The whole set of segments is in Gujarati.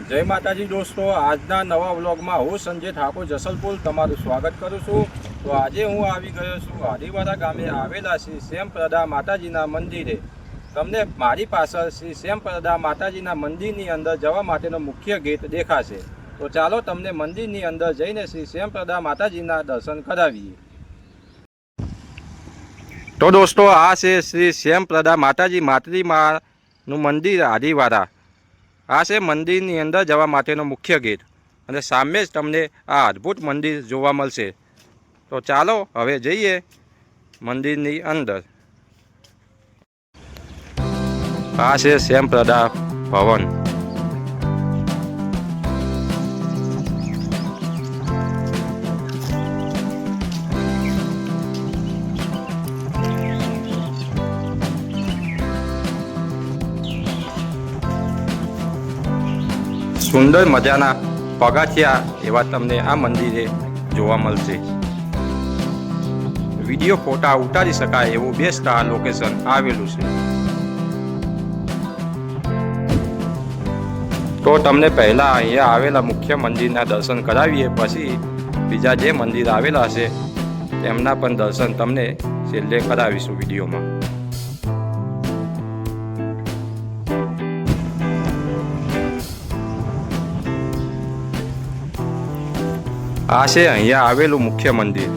જય માતાજી દોસ્તો, આજના નવા વ્લોગમાં હું સંજય ઠાકોર જસલપુર તમારું સ્વાગત કરું છું। તો આજે હું આવી ગયો છું આદિવાડા ગામે આવેલા શ્રી શ્યામપ્રદા માતાજીના મંદિરે। તમને મારી પાછળ શ્રી શ્યામપ્રદા માતાજીના મંદિરની અંદર જવા માટેનો મુખ્ય ગેટ દેખાશે। તો ચાલો તમને મંદિરની અંદર જઈને શ્રી શ્યામપ્રદા માતાજીના દર્શન કરાવીએ। તો દોસ્તો, આ છે શ્રી શ્યામપ્રદા માતાજી માતૃમાનું મંદિર આદિવાડા। આ છે મંદિરની અંદર જવા માટેનો મુખ્ય ગેટ અને સામે જ તમને આ અદ્ભુત મંદિર જોવા મળશે। તો ચાલો હવે જઈએ મંદિરની અંદર। આ છે શ્યામપ્રદા ભવન। સુંદર મજાના પગથિયા એવા તમને આ મંદિરે જોવા મળશે। વિડીયો ફોટા ઉતારી શકાય એવું બેસ્ટ આ લોકેશન આવેલું છે। તો તમને પહેલા અહીંયા આવેલા મુખ્ય મંદિરના દર્શન કરાવીએ, પછી બીજા જે મંદિર આવેલા છે તેમના પણ દર્શન તમને છેલ્લે કરાવીશું વિડીયોમાં। આ છે અહીંયા આવેલું મુખ્ય મંદિર।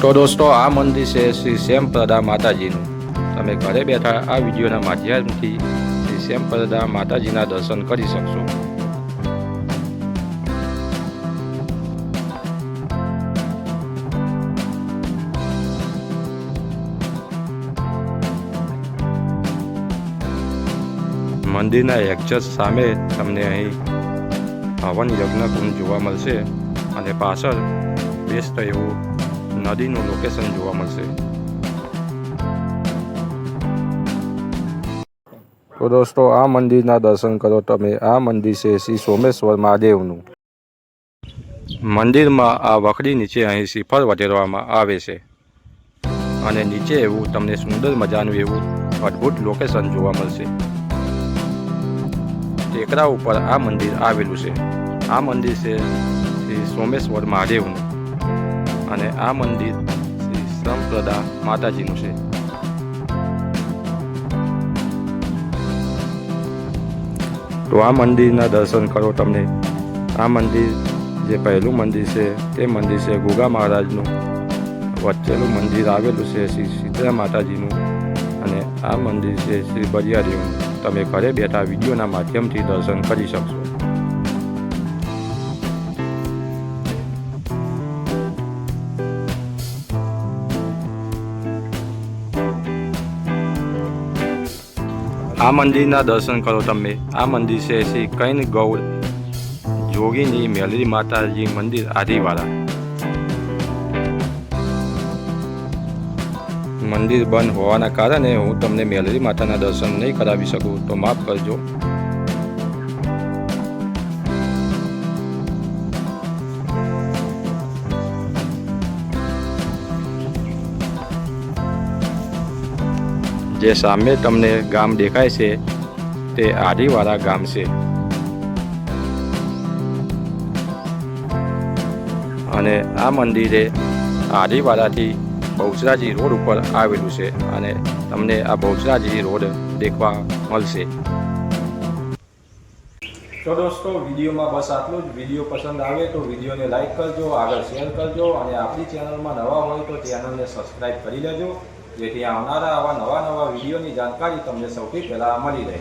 તો દોસ્તો, આ મંદિર છે શ્રી શ્યામપ્રદા માતાજીનું। તમે ઘરે બેઠા આ વિડીયોના માધ્યમથી શ્રી શ્યામપ્રદા માતાજીના દર્શન કરી શકશો। મંદિરના એક્ઝેક્ટ સામે તમને અહીં હવન યજ્ઞ કુંડ જોવા મળશે અને પાછળ બેસ્ટ એવું નદીનું લોકેશન જોવા મળશે। તો દોસ્તો, આ મંદિરના દર્શન કરો તમે। આ મંદિર છે શ્રી સોમેશ્વર મહાદેવનું। મંદિરમાં આ વખડી નીચે અહીં શ્રીફળ વધેરવામાં આવે છે અને નીચે એવું તમને સુંદર મજાનું એવું અદ્ભુત લોકેશન જોવા મળશે। ટેકરા ઉપર આ મંદિર આવેલું છે। આ મંદિર છે શ્રી સોમેશ્વર મહાદેવનું અને આ મંદિર શ્રી શ્યામપ્રદા માતાજીનું છે। તો આ મંદિરના દર્શન કરો તમને। આ મંદિર જે પહેલું મંદિર છે તે મંદિર છે ગોગા મહારાજનું। વચ્ચેનું મંદિર આવેલું છે શ્રી શીતળા માતાજીનું અને આ મંદિર છે શ્રી બરિયાદેવનું। તમે ઘરે બેઠા વિડીયોના માધ્યમથી દર્શન કરી શકશો। આ મંદિરના દર્શન કરો તમે। આ મંદિર છે શ્રી કૈન ગૌર જોગીની મેલરી માતાજી મંદિર આદિવાડા। મંદિર બંધ હોવાના કારણે હું તમને મેલરી માતાના દર્શન નહીં કરાવી શકું, તો માફ કરજો। જે સામે તમને ગામ દેખાય છે તે આદિવાડા ગામ છે અને આ મંદિરે આદિવાડાથી બહુચરાજી રોડ ઉપર આવેલું છે અને તમને આ બહુચરાજી રોડ દેખવા મળશે। તો દોસ્તો, વિડીયોમાં બસ આટલું જ। વિડીયો પસંદ આવે તો વિડીયોને લાઈક કરજો, આગળ શેર કરજો અને આપણી ચેનલમાં નવા હોય તો ચેનલને સબસ્ક્રાઈબ કરી લેજો, જેથી આવનારા આવા નવા વિડીયોની જાણકારી તમને સૌથી પહેલાં મળી રહે।